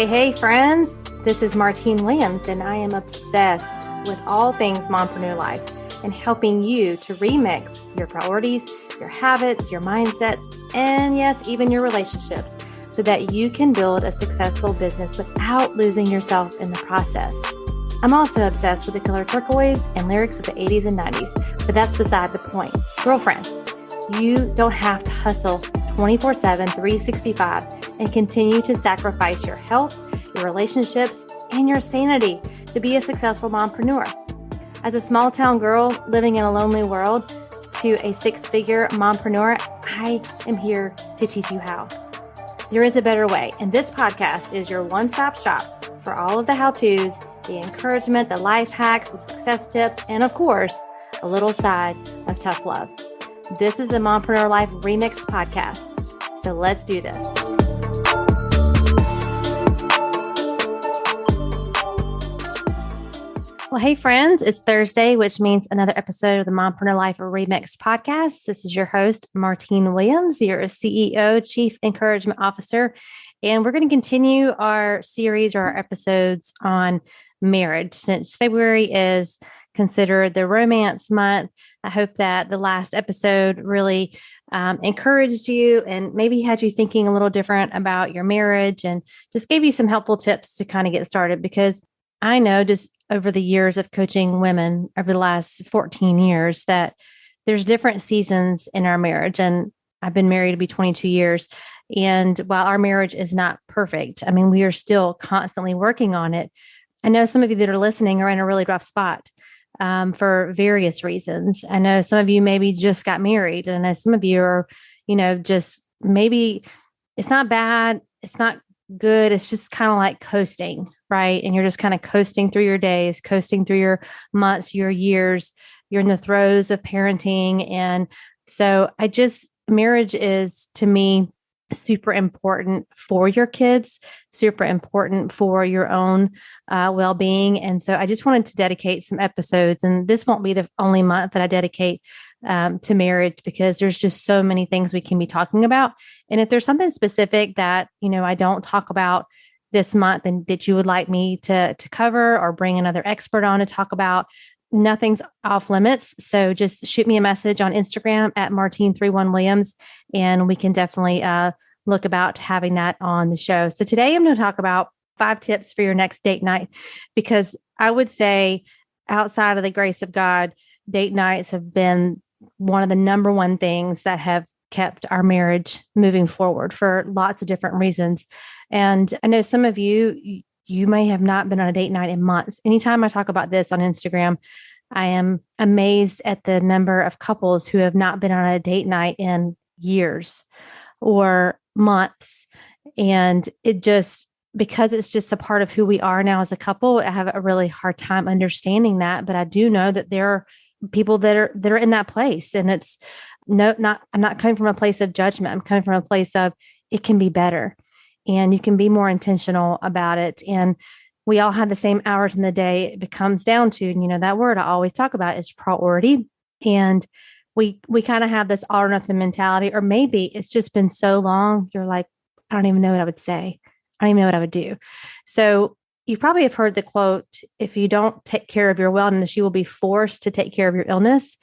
Hey, friends. This is Martine Williams, and I am obsessed with all things mompreneur life and helping you to remix your priorities, your habits, your mindsets, and yes, even your relationships so that you can build a successful business without losing yourself in the process. I'm also obsessed with the color turquoise and lyrics of the 80s and 90s, but that's beside the point. Girlfriend, you don't have to hustle 24/7, 365 and continue to sacrifice your health, your relationships, and your sanity to be a successful mompreneur. As a small town girl living in a lonely world to a six-figure mompreneur, I am here to teach you how. There is a better way, and this podcast is your one-stop shop for all of the how-tos, the encouragement, the life hacks, the success tips, and of course, a little side of tough love. This is the Mompreneur Life Remixed podcast. So let's do this. Well, hey friends, it's Thursday, which means another episode of the Mompreneur Life Remixed podcast. This is your host, Martine Williams. You're a CEO, Chief Encouragement Officer, and we're going to continue our series or our episodes on marriage. Since February is considered the romance month, I hope that the last episode really encouraged you and maybe had you thinking a little different about your marriage and just gave you some helpful tips to kind of get started. Because I know just over the years of coaching women over the last 14 years that there's different seasons in our marriage. And I've been married to be 22 years. And while our marriage is not perfect, I mean, we are still constantly working on it. I know some of you that are listening are in a really rough spot for various reasons. I know some of you maybe just got married, and I know some of you are, just maybe it's not bad, it's not good, it's just kind of like coasting, right? And you're just kind of coasting through your days, coasting through your months, your years, you're in the throes of parenting. And so marriage is, to me, super important for your kids, super important for your own well-being. And so I just wanted to dedicate some episodes, and this won't be the only month that I dedicate to marriage, because there's just so many things we can be talking about. And if there's something specific that, I don't talk about this month and that you would like me to cover or bring another expert on to talk about, nothing's off limits. So just shoot me a message on Instagram at Martine31Williams, and we can definitely look about having that on the show. So today I'm going to talk about 5 tips for your next date night, because I would say outside of the grace of God, date nights have been one of the number one things that have kept our marriage moving forward for lots of different reasons. And I know some of you may have not been on a date night in months. Anytime I talk about this on Instagram, I am amazed at the number of couples who have not been on a date night in years or months. And because it's just a part of who we are now as a couple, I have a really hard time understanding that. But I do know that there are people that are in that place. And I'm not coming from a place of judgment. I'm coming from a place of it can be better, and you can be more intentional about it. And we all have the same hours in the day. It comes down to, that word I always talk about is priority. And we kind of have this all or nothing mentality, or maybe it's just been so long. You're like, I don't even know what I would say. I don't even know what I would do. So you probably have heard the quote, if you don't take care of your wellness, you will be forced to take care of your illness.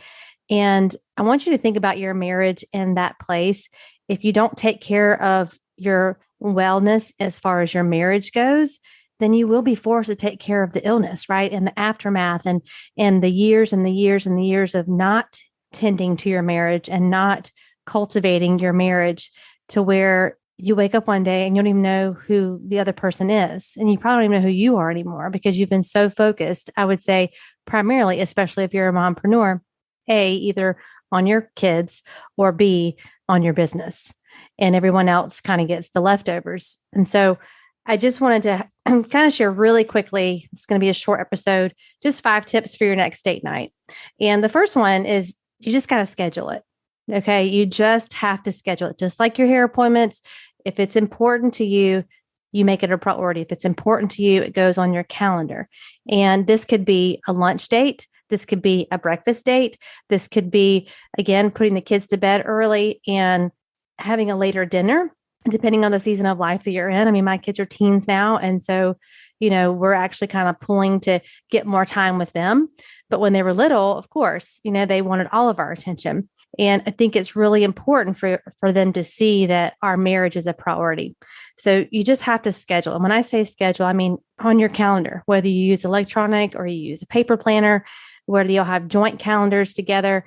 And I want you to think about your marriage in that place. If you don't take care of your wellness as far as your marriage goes, then you will be forced to take care of the illness, right? And the aftermath and the years and the years and the years of not tending to your marriage and not cultivating your marriage, to where you wake up one day and you don't even know who the other person is. And you probably don't even know who you are anymore, because you've been so focused, I would say, primarily, especially if you're a mompreneur, A, either on your kids, or B, on your business. And everyone else kind of gets the leftovers. And so I just wanted to kind of share really quickly, it's going to be a short episode, just 5 tips for your next date night. And the first one is you just got to schedule it. Okay. You just have to schedule it. Just like your hair appointments. If it's important to you, you make it a priority. If it's important to you, it goes on your calendar. And this could be a lunch date. This could be a breakfast date. This could be, again, putting the kids to bed early and having a later dinner. depending on the season of life that you're in. I mean, my kids are teens now. And so, we're actually kind of pulling to get more time with them. But when they were little, of course, they wanted all of our attention. And I think it's really important for them to see that our marriage is a priority. So you just have to schedule. And when I say schedule, I mean on your calendar, whether you use electronic or you use a paper planner, whether you'll have joint calendars together,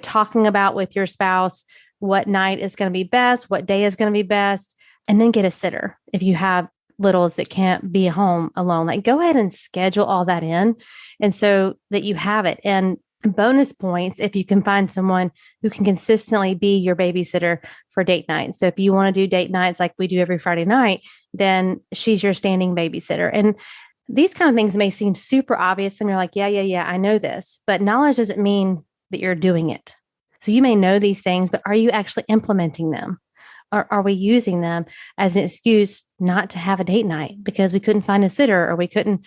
talking about with your spouse what night is going to be best, what day is going to be best, and then get a sitter. If you have littles that can't be home alone, like go ahead and schedule all that in. And so that you have it. And bonus points if you can find someone who can consistently be your babysitter for date nights. So if you want to do date nights like we do every Friday night, then she's your standing babysitter. And these kind of things may seem super obvious and you're like, yeah, I know this, but knowledge doesn't mean that you're doing it. So you may know these things, but are you actually implementing them? Or are we using them as an excuse not to have a date night because we couldn't find a sitter or we couldn't,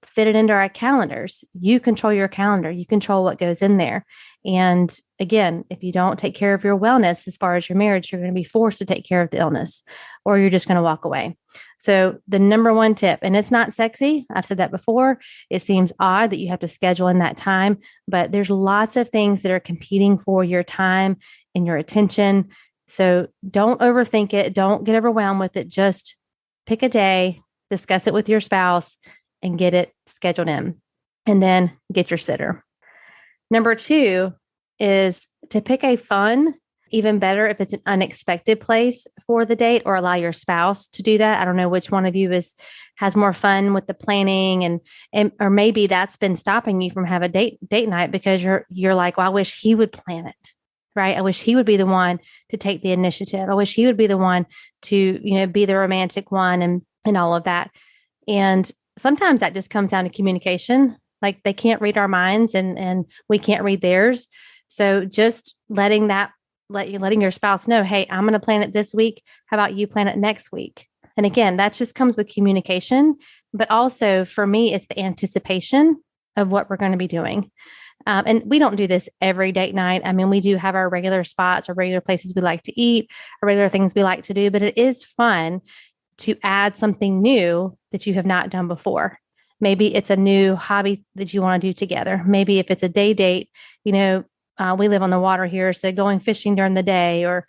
fit it into our calendars? You control your calendar. You control what goes in there. And again, if you don't take care of your wellness as far as your marriage, you're going to be forced to take care of the illness or you're just going to walk away. So the number one tip, and it's not sexy. I've said that before. It seems odd that you have to schedule in that time, but there's lots of things that are competing for your time and your attention. So don't overthink it. Don't get overwhelmed with it. Just pick a day, discuss it with your spouse, and get it scheduled in. And then get your sitter. Number 2 is to pick a fun, even better if it's an unexpected place for the date, or allow your spouse to do that. I don't know which one of you has more fun with the planning and or maybe that's been stopping you from having a date night because you're like, well, I wish he would plan it. Right? I wish he would be the one to take the initiative. I wish he would be the one to, be the romantic one and all of that. And sometimes that just comes down to communication. Like they can't read our minds and we can't read theirs. So just letting your spouse know, hey, I'm going to plan it this week. How about you plan it next week? And again, that just comes with communication. But also for me, it's the anticipation of what we're going to be doing. And we don't do this every date night. I mean, we do have our regular spots, our regular places we like to eat, our regular things we like to do, but it is fun to add something new that you have not done before. Maybe it's a new hobby that you want to do together. Maybe if it's a day date, we live on the water here, so going fishing during the day, or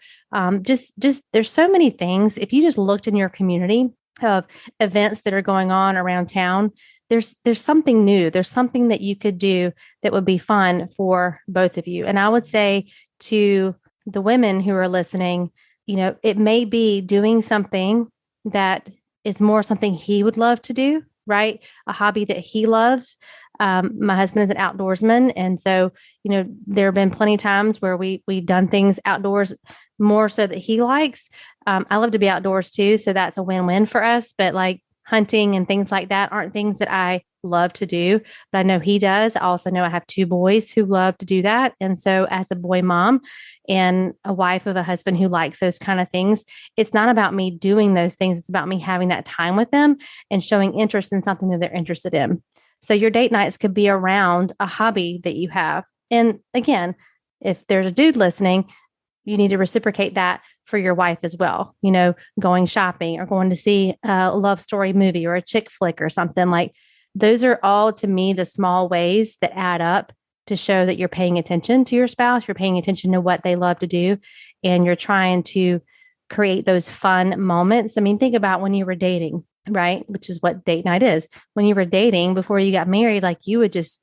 just there's so many things. If you just looked in your community of events that are going on around town, there's something new. There's something that you could do that would be fun for both of you. And I would say to the women who are listening, it may be doing something that is more something he would love to do, right? A hobby that he loves. My husband is an outdoorsman. And so, there have been plenty of times where we've done things outdoors more so that he likes. I love to be outdoors too. So that's a win-win for us. But like hunting and things like that aren't things that I love to do, but I know he does. I also know I have 2 boys who love to do that. And so as a boy mom and a wife of a husband who likes those kind of things, it's not about me doing those things. It's about me having that time with them and showing interest in something that they're interested in. So your date nights could be around a hobby that you have. And again, if there's a dude listening, you need to reciprocate that for your wife as well. Going shopping or going to see a love story movie or a chick flick or something. Like those are all, to me, the small ways that add up to show that you're paying attention to your spouse. You're paying attention to what they love to do, and you're trying to create those fun moments. I mean, think about when you were dating, right? Which is what date night is. When you were dating before you got married, like you would just,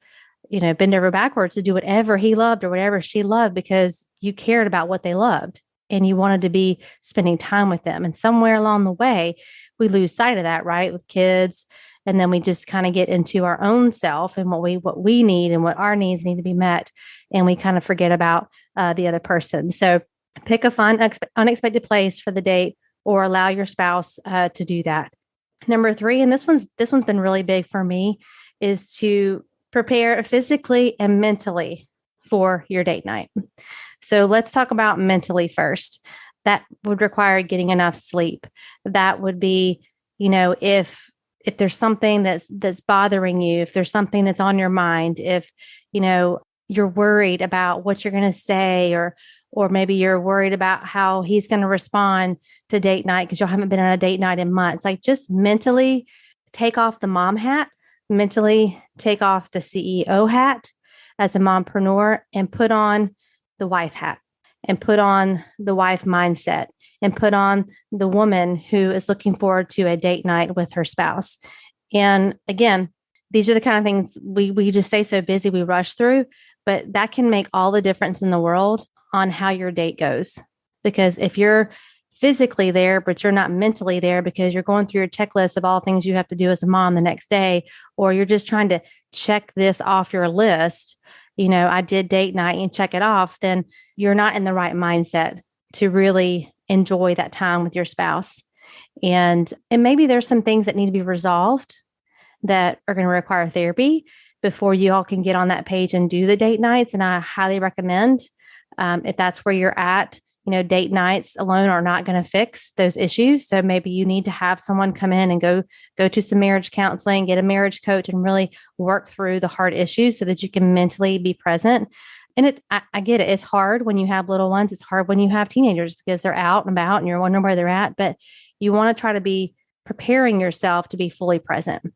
bend over backwards to do whatever he loved or whatever she loved because you cared about what they loved and you wanted to be spending time with them. And somewhere along the way, we lose sight of that, right? With kids. And then we just kind of get into our own self and what we need and what our needs need to be met. And we kind of forget about the other person. So pick a fun, unexpected place for the date or allow your spouse to do that. Number 3, and this one's been really big for me, is to prepare physically and mentally for your date night. So let's talk about mentally first. That would require getting enough sleep. That would be, if there's something that's bothering you, if there's something that's on your mind, if, you're worried about what you're going to say, or maybe you're worried about how he's going to respond to date night because you haven't been on a date night in months. Like, just mentally take off the mom hat, mentally take off the CEO hat as a mompreneur, and put on the wife hat, and put on the wife mindset, and put on the woman who is looking forward to a date night with her spouse. And again, these are the kind of things we just stay so busy, we rush through, but that can make all the difference in the world on how your date goes. Because if you're physically there, but you're not mentally there because you're going through your checklist of all things you have to do as a mom the next day, or you're just trying to check this off your list, I did date night and check it off, then you're not in the right mindset to really enjoy that time with your spouse. And maybe there's some things that need to be resolved that are going to require therapy before you all can get on that page and do the date nights. And I highly recommend, if that's where you're at, date nights alone are not going to fix those issues. So maybe you need to have someone come in and go to some marriage counseling, get a marriage coach, and really work through the hard issues so that you can mentally be present. And I get it. It's hard when you have little ones. It's hard when you have teenagers because they're out and about and you're wondering where they're at. But you want to try to be preparing yourself to be fully present.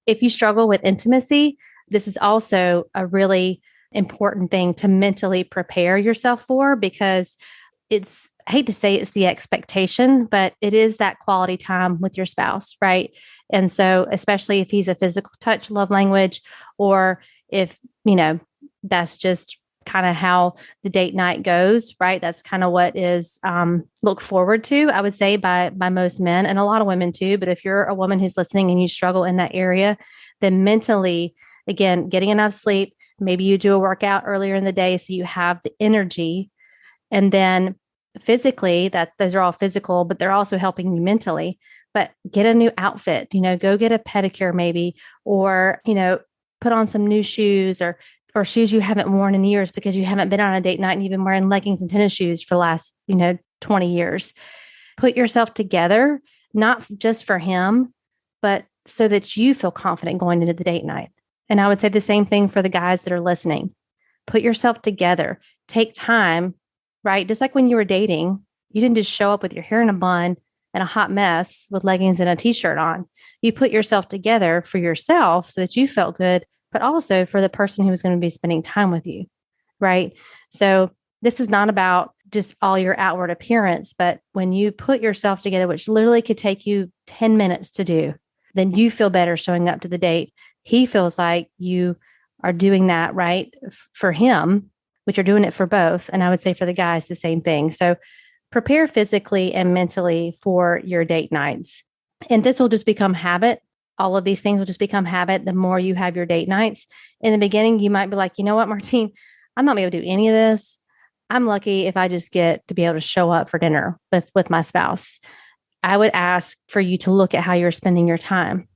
If you struggle with intimacy, this is also a really important thing to mentally prepare yourself for, because I hate to say it's the expectation, but it is that quality time with your spouse, right? And so, especially if he's a physical touch love language, or if, that's just kind of how the date night goes, right? That's kind of what is looked forward to, I would say, by most men and a lot of women too. But if you're a woman who's listening and you struggle in that area, then mentally, again, getting enough sleep, maybe you do a workout earlier in the day so you have the energy. And then physically, those are all physical, but they're also helping you mentally. But get a new outfit, go get a pedicure maybe, or, put on some new shoes, or shoes you haven't worn in years because you haven't been on a date night and you've been wearing leggings and tennis shoes for the last, 20 years. Put yourself together, not just for him, but so that you feel confident going into the date night. And I would say the same thing for the guys that are listening. Put yourself together. Take time, right? Just like when you were dating, you didn't just show up with your hair in a bun and a hot mess with leggings and a t-shirt on. You put yourself together for yourself so that you felt good, but also for the person who was going to be spending time with you, right? So this is not about just all your outward appearance, but when you put yourself together, which literally could take you 10 minutes to do, then you feel better showing up to the date. He feels like you are doing that right for him, which you're doing it for both. And I would say for the guys, the same thing. So prepare physically and mentally for your date nights. And this will just become habit. All of these things will just become habit the more you have your date nights. In the beginning, you might be like, you know what, Martine, I'm not going to do any of this. I'm lucky if I just get to be able to show up for dinner with my spouse. I would ask for you to look at how you're spending your time.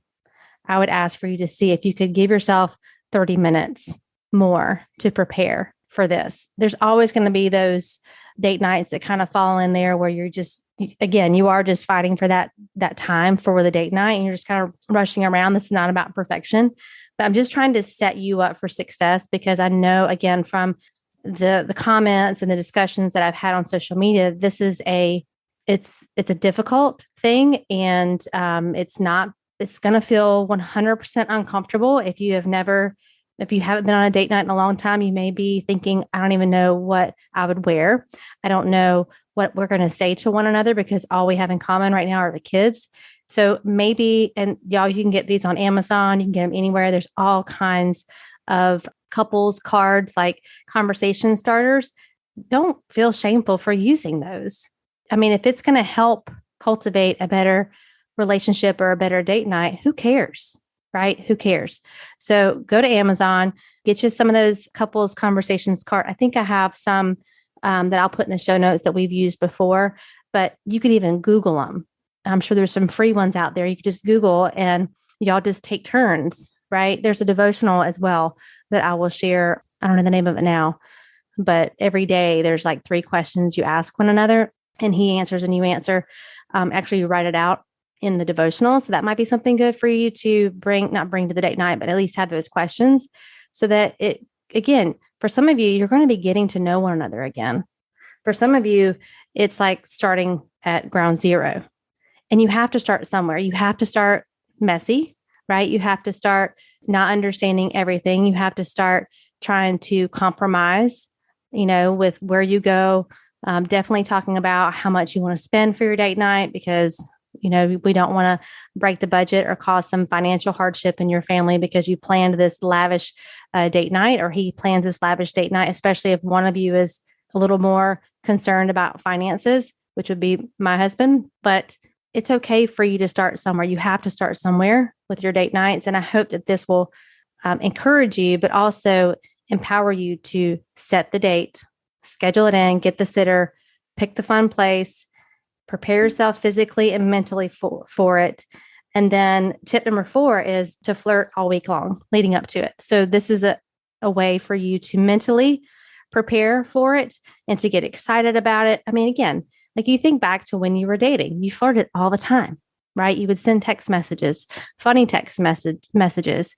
I would ask for you to see if you could give yourself 30 minutes more to prepare for this. There's always going to be those date nights that kind of fall in there where you're just, again, you are just fighting for that time for the date night and you're just kind of rushing around. This is not about perfection, but I'm just trying to set you up for success, because I know, again, from the comments and the discussions that I've had on social media, this is it's a difficult thing, and it's going to feel 100% uncomfortable. If you haven't been on a date night in a long time, you may be thinking, I don't even know what I would wear. I don't know what we're going to say to one another, because all we have in common right now are the kids. So maybe, and y'all, you can get these on Amazon, you can get them anywhere. There's all kinds of couples cards, like conversation starters. Don't feel shameful for using those. I mean, if it's going to help cultivate a better relationship or a better date night, who cares, right? Who cares? So go to Amazon, get you some of those couples conversations card. I think I have some that I'll put in the show notes that we've used before, but you could even Google them. I'm sure there's some free ones out there. You could just Google and y'all just take turns, right? There's a devotional as well that I will share. I don't know the name of it now, but every day there's like 3 questions you ask one another, and he answers and you answer. Actually, you write it out in the devotional. So that might be something good for you to not bring to the date night, but at least have those questions so that it again, for some of you, you're going to be getting to know one another again. For some of you, it's like starting at ground zero, and you have to start somewhere. You have to start messy, right? You have to start not understanding everything. You have to start trying to compromise, with where you go. Definitely talking about how much you want to spend for your date night, because we don't want to break the budget or cause some financial hardship in your family because you planned this lavish date night, or he plans this lavish date night, especially if one of you is a little more concerned about finances, which would be my husband. But it's okay for you to start somewhere. You have to start somewhere with your date nights. And I hope that this will encourage you, but also empower you to set the date, schedule it in, get the sitter, pick the fun place, prepare yourself physically and mentally for it. And then tip number 4 is to flirt all week long leading up to it. So this is a way for you to mentally prepare for it and to get excited about it. I mean, again, like you think back to when you were dating, you flirted all the time, right? You would send text messages, funny text messages,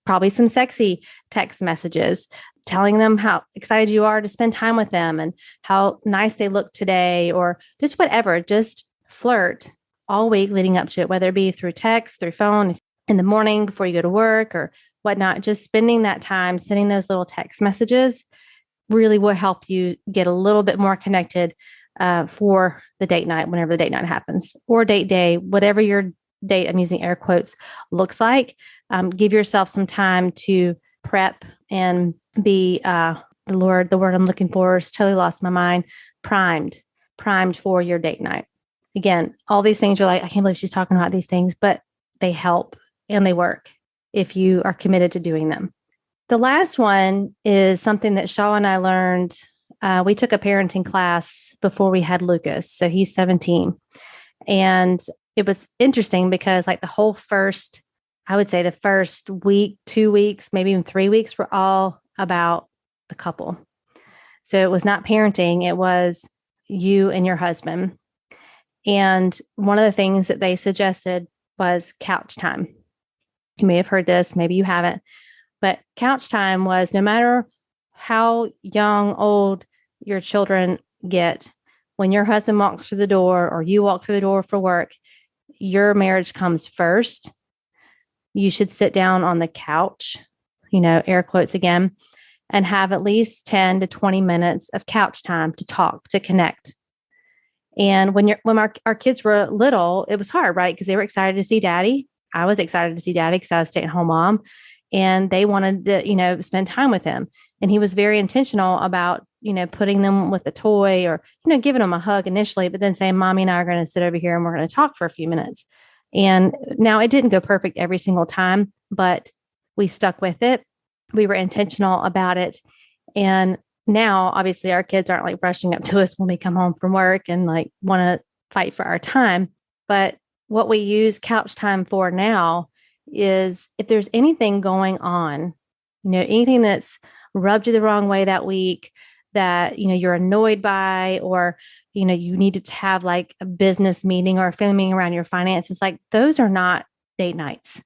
probably some sexy text messages, telling them how excited you are to spend time with them and how nice they look today, or just whatever. Just flirt all week leading up to it, whether it be through text, through phone, in the morning before you go to work or whatnot. Just spending that time, sending those little text messages really will help you get a little bit more connected for the date night, whenever the date night happens, or date day, whatever your date, I'm using air quotes, looks like. Give yourself some time to prep and be the word I'm looking for is totally lost my mind, primed for your date night. Again, all these things, you're like, I can't believe she's talking about these things, but they help and they work if you are committed to doing them. The last one is something that Shaw and I learned. We took a parenting class before we had Lucas. So he's 17. And it was interesting because like I would say the first week, 2 weeks, maybe even 3 weeks were all about the couple. So it was not parenting. It was you and your husband. And one of the things that they suggested was couch time. You may have heard this, maybe you haven't, but couch time was no matter how young, old your children get, when your husband walks through the door or you walk through the door for work, your marriage comes first. You should sit down on the couch, air quotes again, and have at least 10 to 20 minutes of couch time to talk, to connect. And when our kids were little, it was hard, right? Because they were excited to see daddy. I was excited to see daddy because I was a stay-at-home mom, and they wanted to, spend time with him. And he was very intentional about, putting them with a toy or, giving them a hug initially, but then saying, Mommy and I are going to sit over here and we're going to talk for a few minutes. And now it didn't go perfect every single time, but we stuck with it. We were intentional about it. And now, obviously, our kids aren't like brushing up to us when we come home from work and like want to fight for our time. But what we use couch time for now is if there's anything going on, anything that's rubbed you the wrong way that week that, you're annoyed by, or, you need to have like a business meeting or a family meeting around your finances, like those are not date nights.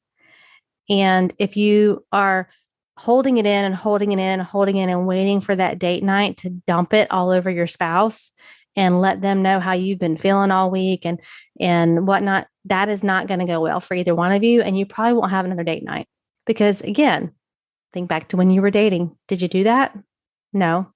And if you are holding it in and holding it in and holding it and waiting for that date night to dump it all over your spouse and let them know how you've been feeling all week and whatnot, that is not going to go well for either one of you. And you probably won't have another date night because, again, think back to when you were dating. Did you do that? No,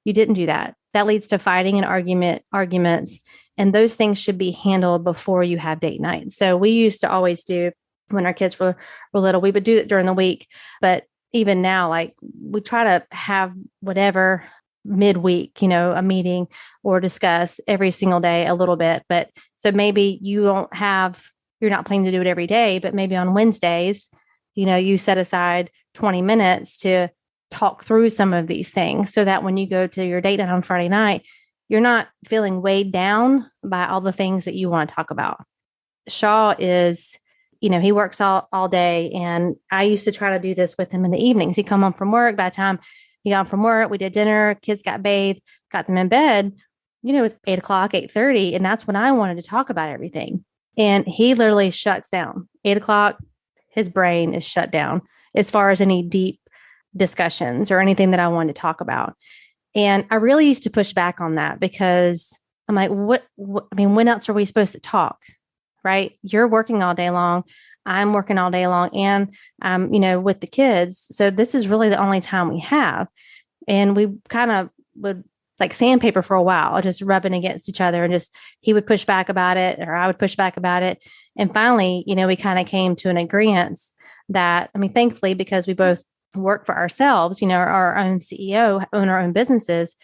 you didn't do that. That leads to fighting and arguments. And those things should be handled before you have date night. So we used to always do, when our kids were little, we would do it during the week. But even now, like we try to have whatever midweek, a meeting or discuss every single day a little bit. But so maybe you're not planning to do it every day, but maybe on Wednesdays, you set aside 20 minutes to talk through some of these things so that when you go to your date night on Friday night, you're not feeling weighed down by all the things that you want to talk about. Shaw is, he works all day, and I used to try to do this with him in the evenings. He'd come home from work. By the time he got home from work, we did dinner, kids got bathed, got them in bed. It was 8 o'clock, 8:30. And that's when I wanted to talk about everything. And he literally shuts down. 8 o'clock, his brain is shut down as far as any deep discussions or anything that I wanted to talk about. And I really used to push back on that because I'm like, I mean, when else are we supposed to talk? Right? You're working all day long. I'm working all day long and with the kids. So this is really the only time we have. And we kind of would like sandpaper for a while, just rubbing against each other, and just he would push back about it or I would push back about it. And finally, we kind of came to an agreement that, thankfully, because we both work for ourselves, our own CEO, own our own businesses,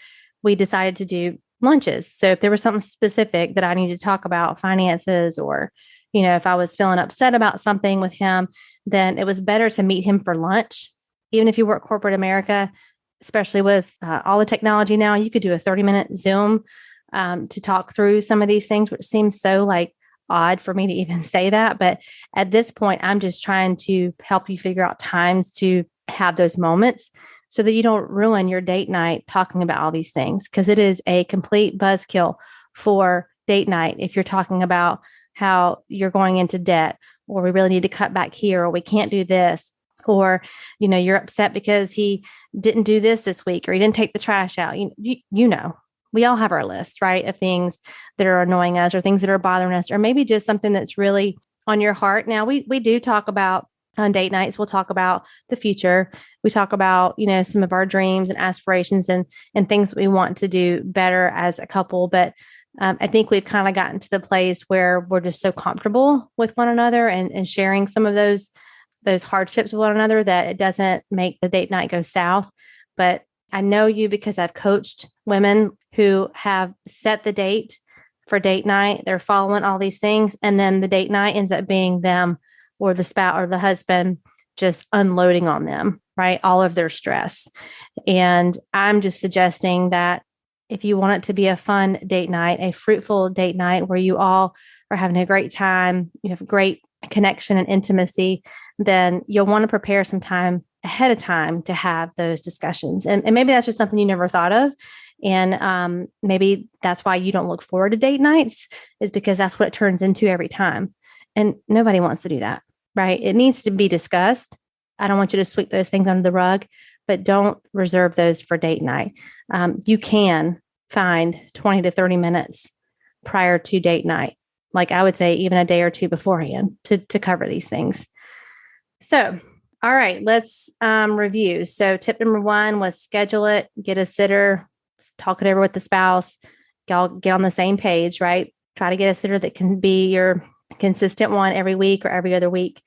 we decided to do lunches. So if there was something specific that I needed to talk about, finances, or, if I was feeling upset about something with him, then it was better to meet him for lunch. Even if you work corporate America, especially with all the technology now, you could do a 30-minute Zoom to talk through some of these things, which seems so like odd for me to even say that. But at this point, I'm just trying to help you figure out times to have those moments so that you don't ruin your date night talking about all these things, because it is a complete buzzkill for date night if you're talking about how you're going into debt, or we really need to cut back here, or we can't do this, or you're upset because he didn't do this week, or he didn't take the trash out. We all have our list, right, of things that are annoying us or things that are bothering us, or maybe just something that's really on your heart. Now, we do talk about on date nights, we'll talk about the future. We talk about, some of our dreams and aspirations and things that we want to do better as a couple. But I think we've kind of gotten to the place where we're just so comfortable with one another and sharing some of those hardships with one another that it doesn't make the date night go south. But I know you because I've coached women who have set the date for date night. They're following all these things. And then the date night ends up being them or the spouse or the husband just unloading on them, right? All of their stress. And I'm just suggesting that if you want it to be a fun date night, a fruitful date night where you all are having a great time, you have great connection and intimacy, then you'll want to prepare some time ahead of time to have those discussions. And maybe that's just something you never thought of. And maybe that's why you don't look forward to date nights, is because that's what it turns into every time. And nobody wants to do that, right? It needs to be discussed. I don't want you to sweep those things under the rug, but don't reserve those for date night. You can find 20 to 30 minutes prior to date night. Like I would say even a day or two beforehand to cover these things. So, all right, let's review. So tip number 1 was schedule it, get a sitter, talk it over with the spouse, y'all get on the same page, right? Try to get a sitter that can be your consistent one every week or every other week.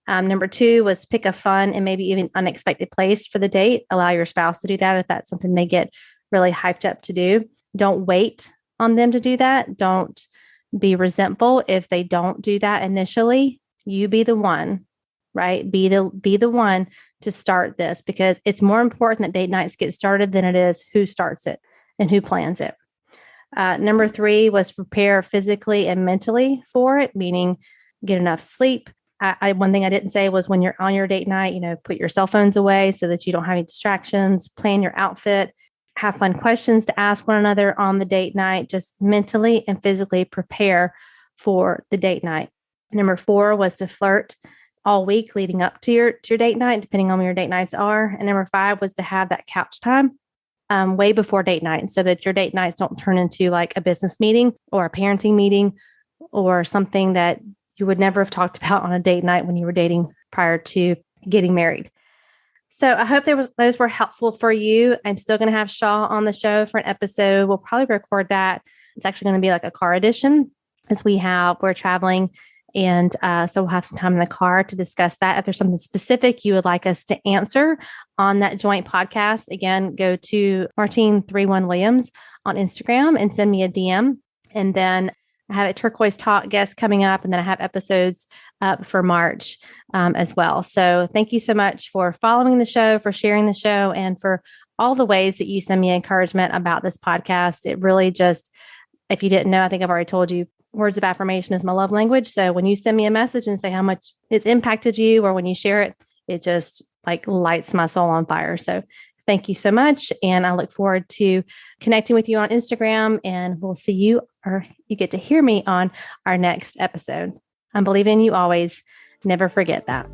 Number 2 was pick a fun and maybe even unexpected place for the date. Allow your spouse to do that if that's something they get really hyped up to do. Don't wait on them to do that. Don't be resentful if they don't do that initially. You be the one, right? Be the one to start this, because it's more important that date nights get started than it is who starts it and who plans it. Number 3 was prepare physically and mentally for it, meaning get enough sleep. One thing I didn't say was when you're on your date night, put your cell phones away so that you don't have any distractions, plan your outfit, have fun questions to ask one another on the date night, just mentally and physically prepare for the date night. Number 4 was to flirt all week leading up to your date night, depending on when your date nights are. And number 5 was to have that couch time way before date night, so that your date nights don't turn into like a business meeting or a parenting meeting or something that you would never have talked about on a date night when you were dating prior to getting married. So I hope those were helpful for you. I'm still going to have Shaw on the show for an episode. We'll probably record that. It's actually going to be like a car edition, as we're traveling. And so we'll have some time in the car to discuss that. If there's something specific you would like us to answer on that joint podcast, again, go to Martine31 Williams on Instagram and send me a DM. And then I have a Turquoise Talk guest coming up, and then I have episodes up for March as well. So thank you so much for following the show, for sharing the show, and for all the ways that you send me encouragement about this podcast. It really just, if you didn't know, I think I've already told you, words of affirmation is my love language. So when you send me a message and say how much it's impacted you, or when you share it, it just like lights my soul on fire. So thank you so much. And I look forward to connecting with you on Instagram, and we'll see you, or you get to hear me on our next episode. I'm believing in you always. Never forget that.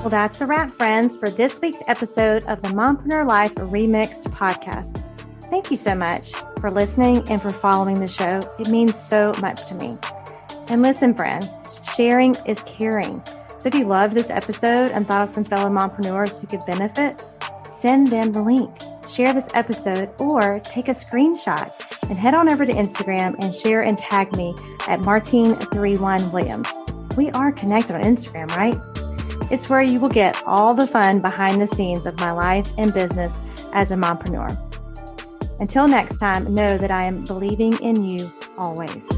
Well, that's a wrap, friends, for this week's episode of the Mompreneur Life Remixed podcast. Thank you so much for listening and for following the show. It means so much to me. And listen, friend, sharing is caring. So if you loved this episode and thought of some fellow mompreneurs who could benefit, send them the link. Share this episode or take a screenshot and head on over to Instagram and share and tag me at Martine31Williams. We are connected on Instagram, right? It's where you will get all the fun behind the scenes of my life and business as a mompreneur. Until next time, know that I am believing in you always.